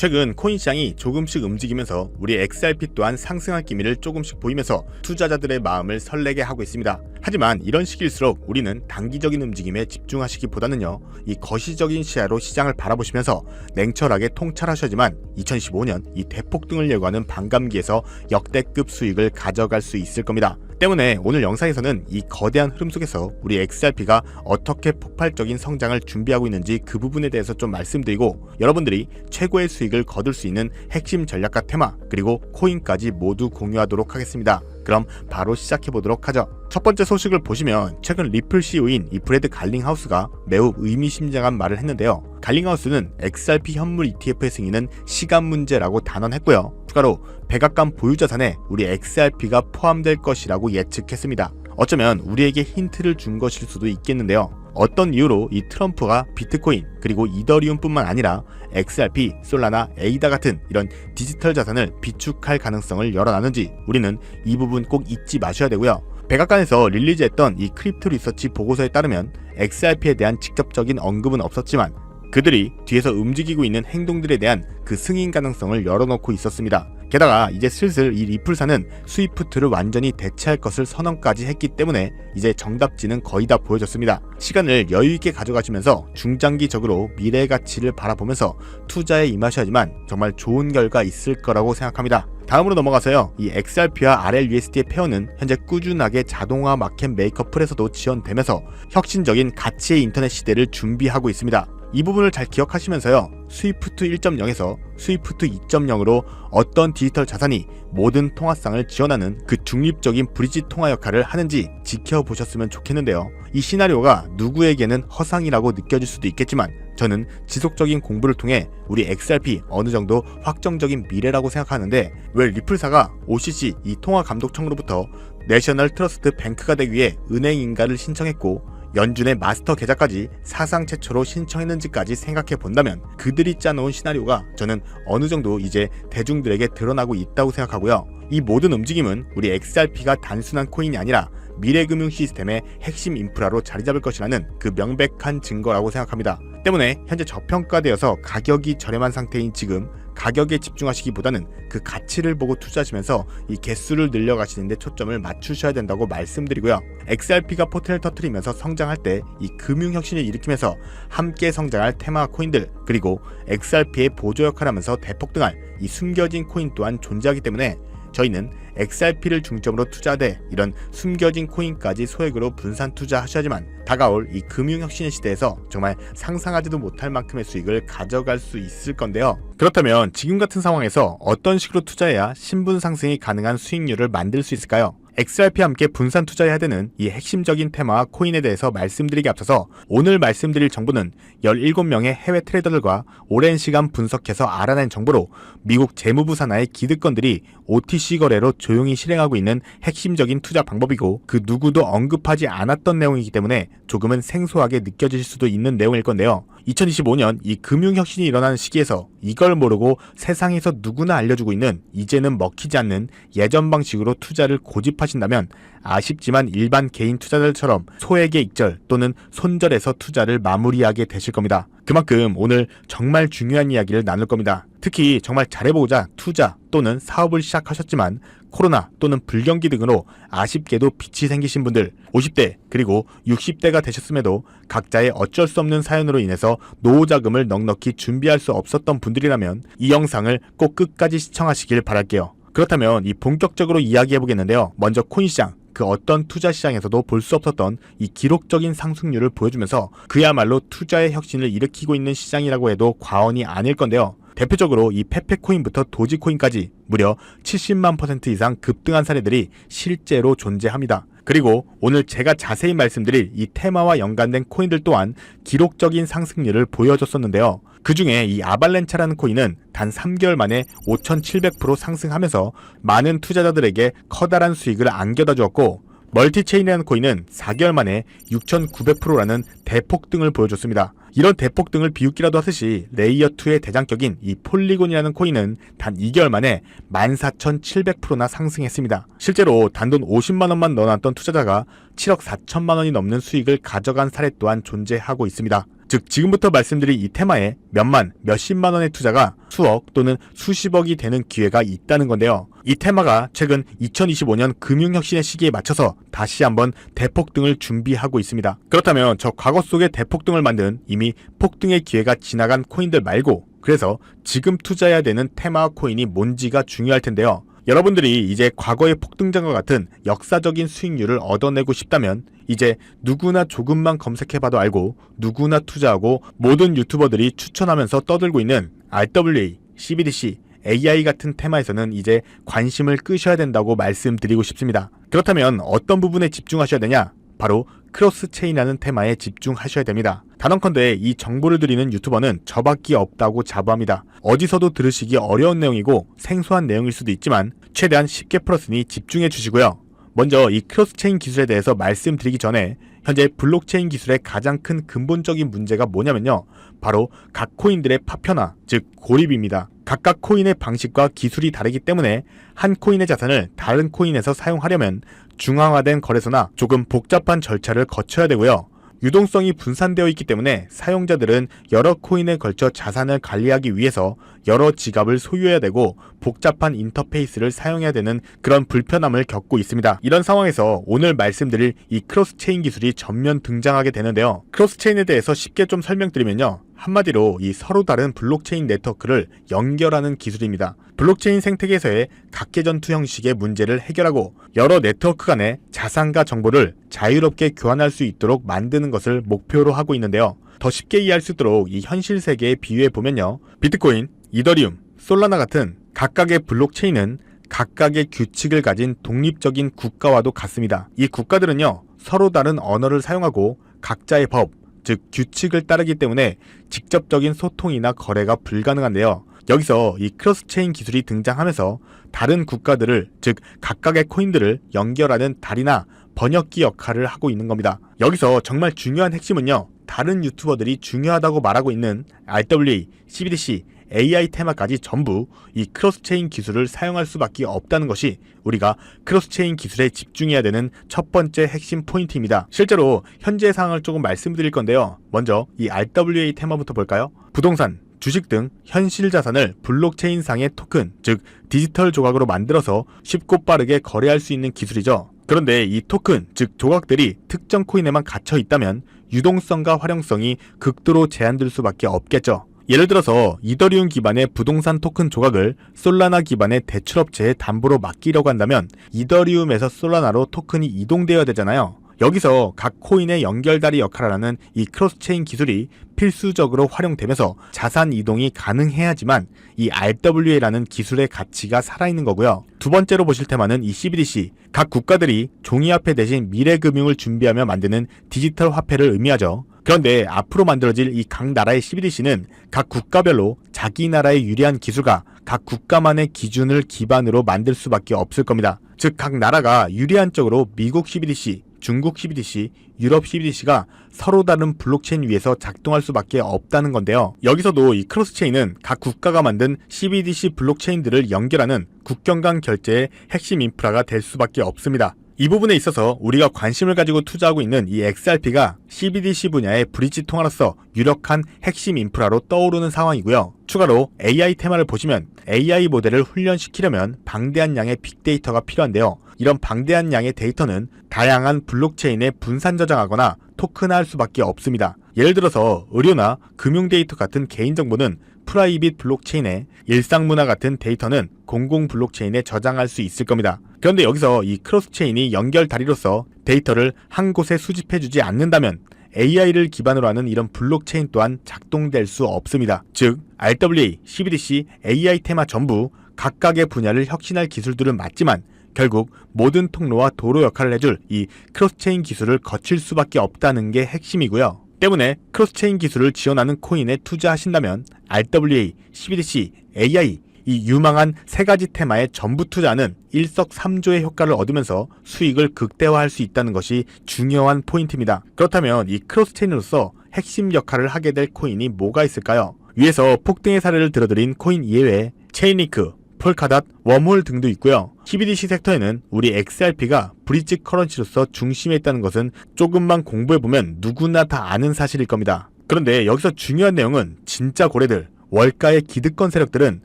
최근 코인 시장이 조금씩 움직이면서 우리 XRP 또한 상승할 기미를 조금씩 보이면서 투자자들의 마음을 설레게 하고 있습니다. 하지만 이런 시기일수록 우리는 단기적인 움직임에 집중하시기보다는요, 이 거시적인 시야로 시장을 바라보시면서 냉철하게 통찰하셔야지만 2015년 이 대폭등을 예고하는 반감기에서 역대급 수익을 가져갈 수 있을 겁니다. 때문에 오늘 영상에서는 이 거대한 흐름 속에서 우리 XRP가 어떻게 폭발적인 성장을 준비하고 있는지 그 부분에 대해서 좀 말씀드리고, 여러분들이 최고의 수익을 거둘 수 있는 핵심 전략과 테마, 그리고 코인까지 모두 공유하도록 하겠습니다. 그럼 바로 시작해보도록 하죠. 첫 번째 소식을 보시면 최근 리플 CEO인 이 브래드 갈링하우스가 매우 의미심장한 말을 했는데요. 갈링하우스는 XRP 현물 ETF의 승인은 시간 문제라고 단언했고요. 추가로 백악관 보유 자산에 우리 XRP가 포함될 것이라고 예측했습니다. 어쩌면 우리에게 힌트를 준 것일 수도 있겠는데요. 어떤 이유로 이 트럼프가 비트코인 그리고 이더리움뿐만 아니라 XRP, 솔라나, 에이다 같은 이런 디지털 자산을 비축할 가능성을 열어놨는지 우리는 이 부분 꼭 잊지 마셔야 되고요. 백악관에서 릴리즈했던 이 크립토 리서치 보고서에 따르면 XRP에 대한 직접적인 언급은 없었지만 그들이 뒤에서 움직이고 있는 행동들에 대한 그 승인 가능성을 열어놓고 있었습니다. 게다가 이제 슬슬 이 리플사는 스위프트를 완전히 대체할 것을 선언까지 했기 때문에 이제 정답지는 거의 다 보여졌습니다. 시간을 여유있게 가져가시면서 중장기적으로 미래의 가치를 바라보면서 투자에 임하셔야지만 정말 좋은 결과 있을 거라고 생각합니다. 다음으로 넘어가서요, 이 XRP와 RLUSD의 페어는 현재 꾸준하게 자동화 마켓 메이커 풀에서도 지원되면서 혁신적인 가치의 인터넷 시대를 준비하고 있습니다. 이 부분을 잘 기억하시면서요, 스위프트 1.0에서 스위프트 2.0으로 어떤 디지털 자산이 모든 통화상을 지원하는 그 중립적인 브리지 통화 역할을 하는지 지켜보셨으면 좋겠는데요. 이 시나리오가 누구에게는 허상이라고 느껴질 수도 있겠지만 저는 지속적인 공부를 통해 우리 XRP 어느 정도 확정적인 미래라고 생각하는데, 왜 리플사가 OCC 이 통화감독청으로부터 내셔널 트러스트 뱅크가 되기 위해 은행인가를 신청했고 연준의 마스터 계좌까지 사상 최초로 신청했는지까지 생각해 본다면 그들이 짜놓은 시나리오가 저는 어느 정도 이제 대중들에게 드러나고 있다고 생각하고요. 이 모든 움직임은 우리 XRP가 단순한 코인이 아니라 미래금융 시스템의 핵심 인프라로 자리 잡을 것이라는 그 명백한 증거라고 생각합니다. 때문에 현재 저평가되어서 가격이 저렴한 상태인 지금 가격에 집중하시기보다는 그 가치를 보고 투자하시면서 이 개수를 늘려가시는 데 초점을 맞추셔야 된다고 말씀드리고요. XRP가 포텐을 터뜨리면서 성장할 때 이 금융혁신을 일으키면서 함께 성장할 테마 코인들, 그리고 XRP의 보조 역할을 하면서 대폭등할 이 숨겨진 코인 또한 존재하기 때문에 저희는 XRP를 중점으로 투자하되 이런 숨겨진 코인까지 소액으로 분산 투자하셔야지만 다가올 이 금융혁신의 시대에서 정말 상상하지도 못할 만큼의 수익을 가져갈 수 있을 건데요. 그렇다면 지금 같은 상황에서 어떤 식으로 투자해야 신분 상승이 가능한 수익률을 만들 수 있을까요? XRP와 함께 분산 투자해야 되는 이 핵심적인 테마와 코인에 대해서 말씀드리기 앞서서 오늘 말씀드릴 정보는 17명의 해외 트레이더들과 오랜 시간 분석해서 알아낸 정보로 미국 재무부 산하의 기득권들이 OTC 거래로 조용히 실행하고 있는 핵심적인 투자 방법이고 그 누구도 언급하지 않았던 내용이기 때문에 조금은 생소하게 느껴질 수도 있는 내용일 건데요. 2025년 이 금융혁신이 일어나는 시기에서 이걸 모르고 세상에서 누구나 알려주고 있는 이제는 먹히지 않는 예전 방식으로 투자를 고집하신다면 아쉽지만 일반 개인 투자자들처럼 소액의 익절 또는 손절해서 투자를 마무리하게 되실 겁니다. 그만큼 오늘 정말 중요한 이야기를 나눌 겁니다. 특히 정말 잘해보고자 투자 또는 사업을 시작하셨지만 코로나 또는 불경기 등으로 아쉽게도 빚이 생기신 분들, 50대 그리고 60대가 되셨음에도 각자의 어쩔 수 없는 사연으로 인해서 노후자금을 넉넉히 준비할 수 없었던 분들이라면 이 영상을 꼭 끝까지 시청하시길 바랄게요. 그렇다면 이 본격적으로 이야기해보겠는데요. 먼저 코인 시장, 그 어떤 투자 시장에서도 볼 수 없었던 이 기록적인 상승률을 보여주면서 그야말로 투자의 혁신을 일으키고 있는 시장이라고 해도 과언이 아닐 건데요. 대표적으로 이 페페코인부터 도지코인까지 무려 70만 % 이상 급등한 사례들이 실제로 존재합니다. 그리고 오늘 제가 자세히 말씀드릴 이 테마와 연관된 코인들 또한 기록적인 상승률을 보여줬었는데요. 그 중에 이 아발렌차라는 코인은 단 3개월 만에 5,700% 상승하면서 많은 투자자들에게 커다란 수익을 안겨다 주었고, 멀티체인이라는 코인은 4개월 만에 6,900%라는 대폭등을 보여줬습니다. 이런 대폭등을 비웃기라도 하듯이 레이어2의 대장격인 이 폴리곤이라는 코인은 단 2개월 만에 14,700%나 상승했습니다. 실제로 단돈 50만원만 넣어놨던 투자자가 7억 4천만원이 넘는 수익을 가져간 사례 또한 존재하고 있습니다. 즉 지금부터 말씀드린 이 테마에 몇만, 몇십만 원의 투자가 수억 또는 수십억이 되는 기회가 있다는 건데요. 이 테마가 최근 2025년 금융혁신의 시기에 맞춰서 다시 한번 대폭등을 준비하고 있습니다. 그렇다면 저 과거 속의 대폭등을 만든 이미 폭등의 기회가 지나간 코인들 말고, 그래서 지금 투자해야 되는 테마 코인이 뭔지가 중요할 텐데요. 여러분들이 이제 과거의 폭등장과 같은 역사적인 수익률을 얻어내고 싶다면 이제 누구나 조금만 검색해봐도 알고 누구나 투자하고 모든 유튜버들이 추천하면서 떠들고 있는 RWA, CBDC, AI 같은 테마에서는 이제 관심을 끄셔야 된다고 말씀드리고 싶습니다. 그렇다면 어떤 부분에 집중하셔야 되냐? 바로 크로스체인이라는 테마에 집중하셔야 됩니다. 단언컨대 이 정보를 드리는 유튜버는 저밖에 없다고 자부합니다. 어디서도 들으시기 어려운 내용이고 생소한 내용일 수도 있지만 최대한 쉽게 풀었으니 집중해 주시고요. 먼저 이 크로스체인 기술에 대해서 말씀드리기 전에 현재 블록체인 기술의 가장 큰 근본적인 문제가 뭐냐면요. 바로 각 코인들의 파편화, 즉 고립입니다. 각각 코인의 방식과 기술이 다르기 때문에 한 코인의 자산을 다른 코인에서 사용하려면 중앙화된 거래소나 조금 복잡한 절차를 거쳐야 되고요. 유동성이 분산되어 있기 때문에 사용자들은 여러 코인에 걸쳐 자산을 관리하기 위해서 여러 지갑을 소유해야 되고 복잡한 인터페이스를 사용해야 되는 그런 불편함을 겪고 있습니다. 이런 상황에서 오늘 말씀드릴 이 크로스체인 기술이 전면 등장하게 되는데요. 크로스체인에 대해서 쉽게 좀 설명드리면요. 한마디로 이 서로 다른 블록체인 네트워크를 연결하는 기술입니다. 블록체인 생태계에서의 각계전투 형식의 문제를 해결하고 여러 네트워크 간의 자산과 정보를 자유롭게 교환할 수 있도록 만드는 것을 목표로 하고 있는데요. 더 쉽게 이해할 수 있도록 이 현실 세계에 비유해 보면요. 비트코인, 이더리움, 솔라나 같은 각각의 블록체인은 각각의 규칙을 가진 독립적인 국가와도 같습니다. 이 국가들은요. 서로 다른 언어를 사용하고 각자의 법, 즉 규칙을 따르기 때문에 직접적인 소통이나 거래가 불가능한데요. 여기서 이 크로스체인 기술이 등장하면서 다른 국가들을, 즉 각각의 코인들을 연결하는 다리나 번역기 역할을 하고 있는 겁니다. 여기서 정말 중요한 핵심은요. 다른 유튜버들이 중요하다고 말하고 있는 RWA, CBDC, AI 테마까지 전부 이 크로스체인 기술을 사용할 수밖에 없다는 것이 우리가 크로스체인 기술에 집중해야 되는 첫 번째 핵심 포인트입니다. 실제로 현재 상황을 조금 말씀드릴 건데요. 먼저 이 RWA 테마부터 볼까요? 부동산, 주식 등 현실 자산을 블록체인상의 토큰, 즉 디지털 조각으로 만들어서 쉽고 빠르게 거래할 수 있는 기술이죠. 그런데 이 토큰, 즉 조각들이 특정 코인에만 갇혀 있다면 유동성과 활용성이 극도로 제한될 수밖에 없겠죠. 예를 들어서 이더리움 기반의 부동산 토큰 조각을 솔라나 기반의 대출업체에 담보로 맡기려고 한다면 이더리움에서 솔라나로 토큰이 이동되어야 되잖아요. 여기서 각 코인의 연결다리 역할을 하는 이 크로스체인 기술이 필수적으로 활용되면서 자산 이동이 가능해야지만 이 RWA라는 기술의 가치가 살아있는 거고요. 두 번째로 보실 테마는 이 CBDC, 각 국가들이 종이화폐 대신 미래금융을 준비하며 만드는 디지털 화폐를 의미하죠. 그런데 앞으로 만들어질 이 각 나라의 CBDC는 각 국가별로 자기 나라의 유리한 기술과 각 국가만의 기준을 기반으로 만들 수밖에 없을 겁니다. 즉 각 나라가 유리한 쪽으로 미국 CBDC, 중국 CBDC, 유럽 CBDC가 서로 다른 블록체인 위에서 작동할 수밖에 없다는 건데요. 여기서도 이 크로스체인은 각 국가가 만든 CBDC 블록체인들을 연결하는 국경 간 결제의 핵심 인프라가 될 수밖에 없습니다. 이 부분에 있어서 우리가 관심을 가지고 투자하고 있는 이 XRP가 CBDC 분야의 브릿지 통화로서 유력한 핵심 인프라로 떠오르는 상황이고요. 추가로 AI 테마를 보시면 AI 모델을 훈련시키려면 방대한 양의 빅데이터가 필요한데요. 이런 방대한 양의 데이터는 다양한 블록체인에 분산 저장하거나 토큰화할 수밖에 없습니다. 예를 들어서 의료나 금융 데이터 같은 개인정보는 프라이빗 블록체인에, 일상문화 같은 데이터는 공공 블록체인에 저장할 수 있을 겁니다. 그런데 여기서 이 크로스체인이 연결 다리로서 데이터를 한 곳에 수집해주지 않는다면 AI를 기반으로 하는 이런 블록체인 또한 작동될 수 없습니다. 즉 RWA, CBDC, AI 테마 전부 각각의 분야를 혁신할 기술들은 맞지만 결국 모든 통로와 도로 역할을 해줄 이 크로스체인 기술을 거칠 수밖에 없다는 게 핵심이고요. 때문에 크로스체인 기술을 지원하는 코인에 투자하신다면 RWA, CBDC, AI 이 유망한 세 가지 테마의 전부 투자는 일석삼조의 효과를 얻으면서 수익을 극대화할 수 있다는 것이 중요한 포인트입니다. 그렇다면 이 크로스체인으로서 핵심 역할을 하게 될 코인이 뭐가 있을까요? 위에서 폭등의 사례를 들어드린 코인 이외에 체인리크, 폴카닷, 웜홀 등도 있고요. CBDC 섹터에는 우리 XRP가 브릿지 커런시로서 중심에 있다는 것은 조금만 공부해보면 누구나 다 아는 사실일 겁니다. 그런데 여기서 중요한 내용은 진짜 고래들, 월가의 기득권 세력들은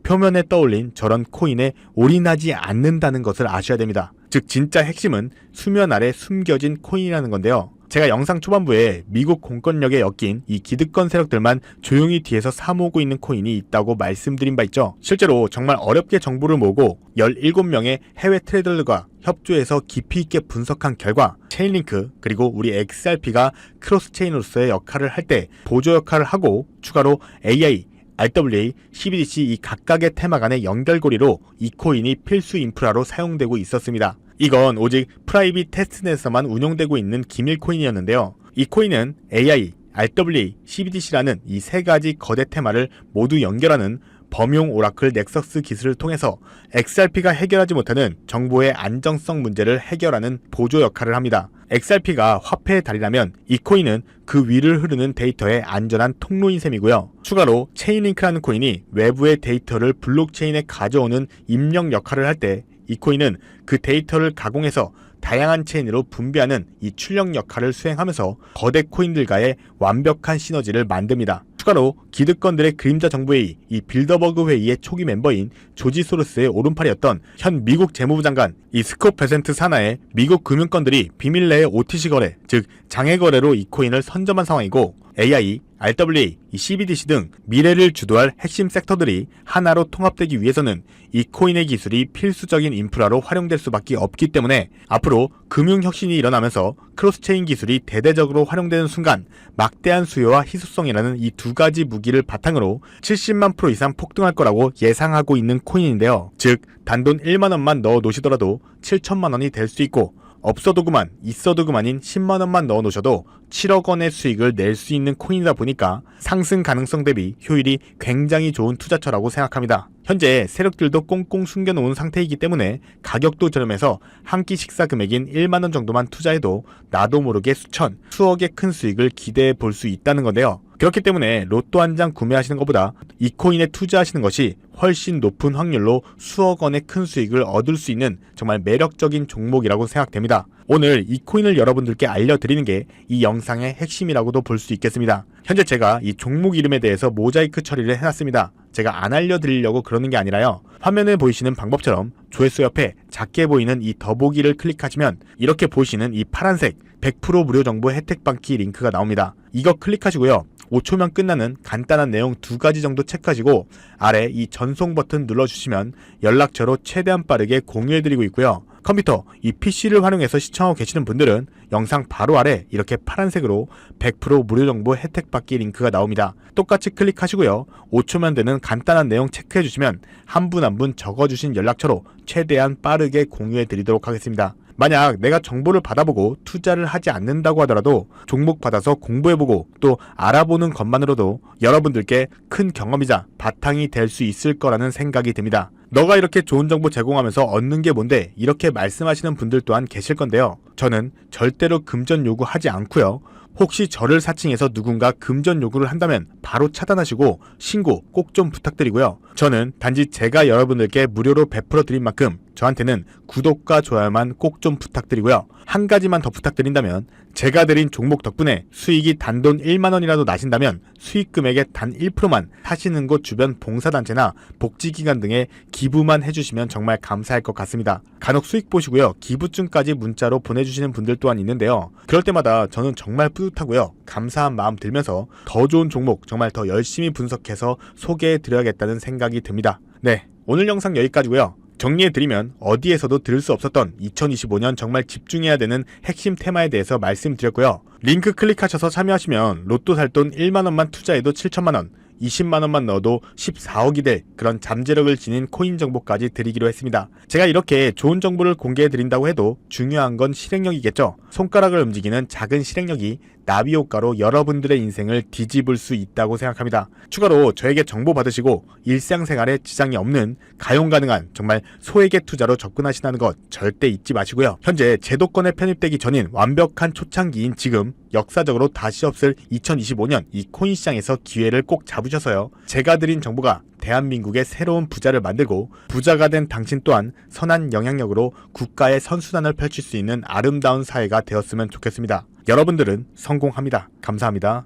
표면에 떠올린 저런 코인에 올인하지 않는다는 것을 아셔야 됩니다. 즉 진짜 핵심은 수면 아래 숨겨진 코인이라는 건데요. 제가 영상 초반부에 미국 공권력에 엮인 이 기득권 세력들만 조용히 뒤에서 사모으고 있는 코인이 있다고 말씀드린 바 있죠. 실제로 정말 어렵게 정보를 모으고 17명의 해외 트레이더들과 협조해서 깊이 있게 분석한 결과 체인링크 그리고 우리 XRP가 크로스체인으로서의 역할을 할 때 보조 역할을 하고 추가로 AI, RWA, CBDC 이 각각의 테마 간의 연결고리로 이 코인이 필수 인프라로 사용되고 있었습니다. 이건 오직 프라이빗 테스트넷에서만 운용되고 있는 기밀 코인이었는데요. 이 코인은 AI, RWA, CBDC라는 이 세 가지 거대 테마를 모두 연결하는 범용 오라클 넥서스 기술을 통해서 XRP가 해결하지 못하는 정보의 안정성 문제를 해결하는 보조 역할을 합니다. XRP가 화폐의 달이라면 이 코인은 그 위를 흐르는 데이터의 안전한 통로인 셈이고요. 추가로 체인링크라는 코인이 외부의 데이터를 블록체인에 가져오는 입력 역할을 할 때 이 코인은 그 데이터를 가공해서 다양한 체인으로 분배하는 이 출력 역할을 수행하면서 거대 코인들과의 완벽한 시너지를 만듭니다. 추가로 기득권들의 그림자 정부회의, 이 빌더버그 회의의 초기 멤버인 조지 소로스의 오른팔이었던 현 미국 재무부 장관 이 스콧 베센트 산하의 미국 금융권들이 비밀 내의 OTC 거래, 즉 장외 거래로 이 코인을 선점한 상황이고 AI, RWA, CBDC 등 미래를 주도할 핵심 섹터들이 하나로 통합되기 위해서는 이 코인의 기술이 필수적인 인프라로 활용될 수밖에 없기 때문에 앞으로 금융혁신이 일어나면서 크로스체인 기술이 대대적으로 활용되는 순간 막대한 수요와 희소성이라는 이 두 가지 무기를 바탕으로 70만 % 이상 폭등할 거라고 예상하고 있는 코인인데요. 즉 단돈 1만 원만 넣어 놓으시더라도 7천만 원이 될 수 있고 없어도 그만 있어도 그만인 10만 원만 넣어 놓으셔도 7억 원의 수익을 낼 수 있는 코인이다 보니까 상승 가능성 대비 효율이 굉장히 좋은 투자처라고 생각합니다. 현재 세력들도 꽁꽁 숨겨놓은 상태이기 때문에 가격도 저렴해서 한 끼 식사 금액인 1만 원 정도만 투자해도 나도 모르게 수천, 수억의 큰 수익을 기대해 볼 수 있다는 건데요. 그렇기 때문에 로또 한 장 구매하시는 것보다 이 코인에 투자하시는 것이 훨씬 높은 확률로 수억 원의 큰 수익을 얻을 수 있는 정말 매력적인 종목이라고 생각됩니다. 오늘 이 코인을 여러분들께 알려드리는 게 이 영상의 핵심이라고도 볼 수 있겠습니다. 현재 제가 이 종목 이름에 대해서 모자이크 처리를 해놨습니다. 제가 안 알려드리려고 그러는 게 아니라요. 화면에 보이시는 방법처럼 조회수 옆에 작게 보이는 이 더보기를 클릭하시면 이렇게 보시는 이 파란색 100% 무료 정보 혜택 받기 링크가 나옵니다. 이거 클릭하시고요. 5초면 끝나는 간단한 내용 2가지 정도 체크하시고 아래 이 전송 버튼 눌러주시면 연락처로 최대한 빠르게 공유해드리고 있고요. 컴퓨터, 이 PC를 활용해서 시청하고 계시는 분들은 영상 바로 아래 이렇게 파란색으로 100% 무료 정보 혜택 받기 링크가 나옵니다. 똑같이 클릭하시고요. 5초면 되는 간단한 내용 체크해주시면 한 분 한 분 적어주신 연락처로 최대한 빠르게 공유해드리도록 하겠습니다. 만약 내가 정보를 받아보고 투자를 하지 않는다고 하더라도 종목 받아서 공부해보고 또 알아보는 것만으로도 여러분들께 큰 경험이자 바탕이 될 수 있을 거라는 생각이 듭니다. 너가 이렇게 좋은 정보 제공하면서 얻는 게 뭔데 이렇게 말씀하시는 분들 또한 계실 건데요. 저는 절대로 금전 요구하지 않고요. 혹시 저를 사칭해서 누군가 금전 요구를 한다면 바로 차단하시고 신고 꼭 좀 부탁드리고요. 저는 단지 제가 여러분들께 무료로 베풀어 드린 만큼 저한테는 구독과 좋아요만 꼭 좀 부탁드리고요. 한 가지만 더 부탁드린다면 제가 드린 종목 덕분에 수익이 단돈 1만 원이라도 나신다면 수익 금액의 단 1%만 사시는 곳 주변 봉사단체나 복지기관 등에 기부만 해주시면 정말 감사할 것 같습니다. 간혹 수익 보시고요. 기부증까지 문자로 보내주시는 분들 또한 있는데요. 그럴 때마다 저는 정말 뿌듯하고요. 감사한 마음 들면서 더 좋은 종목 정말 더 열심히 분석해서 소개해드려야겠다는 생각이 듭니다. 네, 오늘 영상 여기까지고요. 정리해드리면 어디에서도 들을 수 없었던 2025년 정말 집중해야 되는 핵심 테마에 대해서 말씀드렸고요. 링크 클릭하셔서 참여하시면 로또 살 돈 1만원만 투자해도 7천만원, 20만원만 넣어도 14억이 될 그런 잠재력을 지닌 코인 정보까지 드리기로 했습니다. 제가 이렇게 좋은 정보를 공개해드린다고 해도 중요한 건 실행력이겠죠. 손가락을 움직이는 작은 실행력이 나비 효과로 여러분들의 인생을 뒤집을 수 있다고 생각합니다. 추가로 저에게 정보 받으시고 일상생활에 지장이 없는 가용 가능한 정말 소액의 투자로 접근하신다는 것 절대 잊지 마시고요. 현재 제도권에 편입되기 전인 완벽한 초창기인 지금 역사적으로 다시 없을 2025년 이 코인 시장에서 기회를 꼭 잡으셔서요. 제가 드린 정보가 대한민국의 새로운 부자를 만들고 부자가 된 당신 또한 선한 영향력으로 국가의 선순환을 펼칠 수 있는 아름다운 사회가 되었으면 좋겠습니다. 여러분들은 성공합니다. 감사합니다.